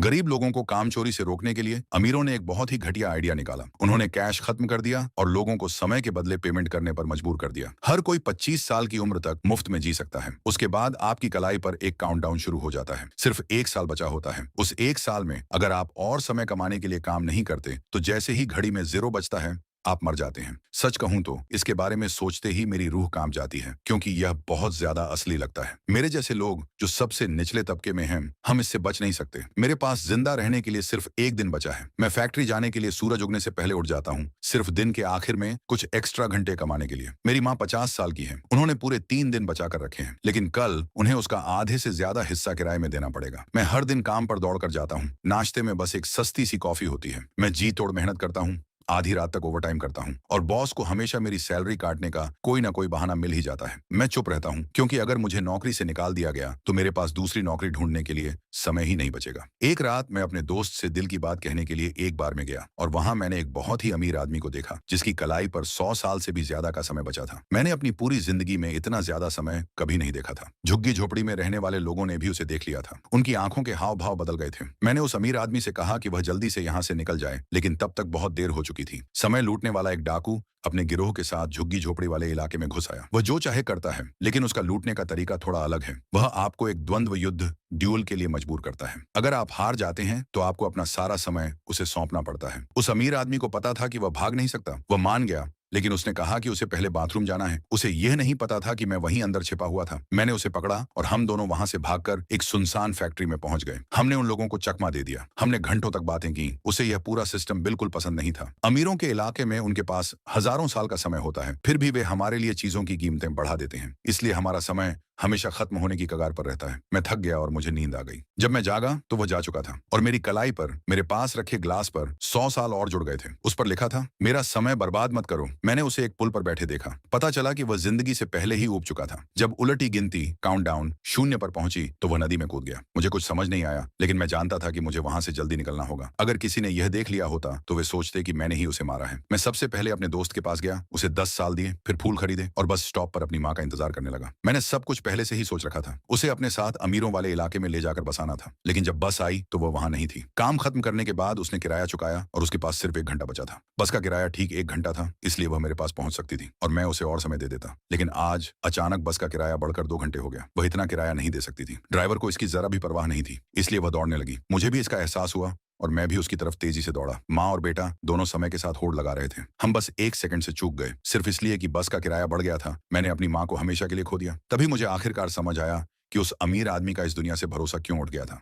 गरीब लोगों को काम चोरी से रोकने के लिए अमीरों ने एक बहुत ही घटिया आइडिया निकाला। उन्होंने कैश खत्म कर दिया और लोगों को समय के बदले पेमेंट करने पर मजबूर कर दिया। हर कोई 25 साल की उम्र तक मुफ्त में जी सकता है। उसके बाद आपकी कलाई पर एक काउंटडाउन शुरू हो जाता है। सिर्फ 1 साल बचा होता है। उस 1 साल में अगर आप और समय कमाने के लिए काम नहीं करते तो जैसे ही घड़ी में 0 बजता है आप मर जाते हैं। सच कहूं तो इसके बारे में सोचते ही मेरी रूह कांप जाती है, क्योंकि यह बहुत ज्यादा असली लगता है। मेरे जैसे लोग जो सबसे निचले तबके में हैं, हम इससे बच नहीं सकते। मेरे पास जिंदा रहने के लिए सिर्फ एक दिन बचा है। मैं फैक्ट्री जाने के लिए सूरज उगने से पहले उठ जाता हूँ, सिर्फ दिन के आखिर में कुछ एक्स्ट्रा घंटे कमाने के लिए। मेरी माँ 50 साल की है। उन्होंने पूरे 3 दिन बचा कर रखे हैं, लेकिन कल उन्हें उसका आधे से ज्यादा हिस्सा किराए में देना पड़ेगा। मैं हर दिन काम पर दौड़ कर जाता हूँ। नाश्ते में बस एक सस्ती सी कॉफी होती है। मैं जी तोड़ मेहनत करता हूँ, आधी रात तक ओवरटाइम करता हूं और बॉस को हमेशा मेरी सैलरी काटने का कोई ना कोई बहाना मिल ही जाता है। मैं चुप रहता हूं, क्योंकि अगर मुझे नौकरी से निकाल दिया गया तो मेरे पास दूसरी नौकरी ढूंढने के लिए समय ही नहीं बचेगा। एक रात मैं अपने दोस्त से दिल की बात कहने के लिए एक बार में गया और वहां मैंने एक बहुत ही अमीर आदमी को देखा, जिसकी कलाई पर 100 साल से भी ज्यादा का समय बचा था। मैंने अपनी पूरी जिंदगी में इतना ज्यादा समय कभी नहीं देखा था। झुग्गी झोपड़ी में रहने वाले लोगों ने भी उसे देख लिया था। उनकी आंखों के हाव भाव बदल गए थे। मैंने उस अमीर आदमी से कहा कि वह जल्दी से यहाँ से निकल जाए, लेकिन तब तक बहुत देर हो चुकी थी। समय लूटने वाला एक डाकू अपने गिरोह के साथ झुग्गी झोपड़ी वाले इलाके में घुस आया। वह जो चाहे करता है, लेकिन उसका लूटने का तरीका थोड़ा अलग है। वह आपको एक द्वंद्व युद्ध ड्यूल के लिए मजबूर करता है। अगर आप हार जाते हैं तो आपको अपना सारा समय उसे सौंपना पड़ता है। उस अमीर आदमी को पता था कि वह भाग नहीं सकता। वह मान गया, लेकिन उसने कहा कि उसे पहले बाथरूम जाना है। उसे यह नहीं पता था कि मैं वहीं अंदर छिपा हुआ था। मैंने उसे पकड़ा और हम दोनों वहां से भागकर एक सुनसान फैक्ट्री में पहुंच गए। हमने उन लोगों को चकमा दे दिया। हमने घंटों तक बातें की। उसे यह पूरा सिस्टम बिल्कुल पसंद नहीं था। अमीरों के इलाके में उनके पास हजारों साल का समय होता है, फिर भी वे हमारे लिए चीजों की कीमतें बढ़ा देते हैं। इसलिए हमारा समय हमेशा खत्म होने की कगार पर रहता है। मैं थक गया और मुझे नींद आ गई। जब मैं जागा तो वह जा चुका था और मेरी कलाई पर मेरे पास रखे ग्लास पर 100 साल और जुड़ गए थे। उस पर लिखा था, मेरा समय बर्बाद मत करो। मैंने उसे एक पुल पर बैठे देखा। पता चला कि वह जिंदगी से पहले ही ऊब चुका था। जब उलटी गिनती काउंटडाउन 0 पर पहुंची तो वह नदी में कूद गया। मुझे कुछ समझ नहीं आया, लेकिन मैं जानता था कि मुझे वहां से जल्दी निकलना होगा। अगर किसी ने यह देख लिया होता तो वे सोचते कि मैंने ही उसे मारा है। मैं सबसे पहले अपने दोस्त के पास गया, उसे 10 साल दिए, फिर फूल खरीदे और बस स्टॉप पर अपनी माँ का इंतजार करने लगा। मैंने सब कुछ पहले से ही सोच रखा था। उसे अपने साथ अमीरों वाले इलाके में ले जाकर बसाना था, लेकिन जब बस आई तो वह वहां नहीं थी। काम खत्म करने के बाद उसने किराया चुकाया और उसके पास सिर्फ 1 घंटा बचा था। बस का किराया ठीक 1 घंटा था, इसलिए वह मेरे पास पहुंच सकती थी और मैं उसे और समय दे देता। लेकिन आज अचानक बस का किराया बढ़कर 2 घंटे हो गया। वह इतना किराया नहीं दे सकती थी। ड्राइवर को इसकी जरा भी परवाह नहीं थी, इसलिए वह दौड़ने लगी। मुझे भी इसका एहसास हुआ और मैं भी उसकी तरफ तेजी से दौड़ा। माँ और बेटा दोनों समय के साथ होड़ लगा रहे थे। हम बस 1 सेकंड से चूक गए, सिर्फ इसलिए कि बस का किराया बढ़ गया था। मैंने अपनी माँ को हमेशा के लिए खो दिया। तभी मुझे आखिरकार समझ आया कि उस अमीर आदमी का इस दुनिया से भरोसा क्यों उठ गया था।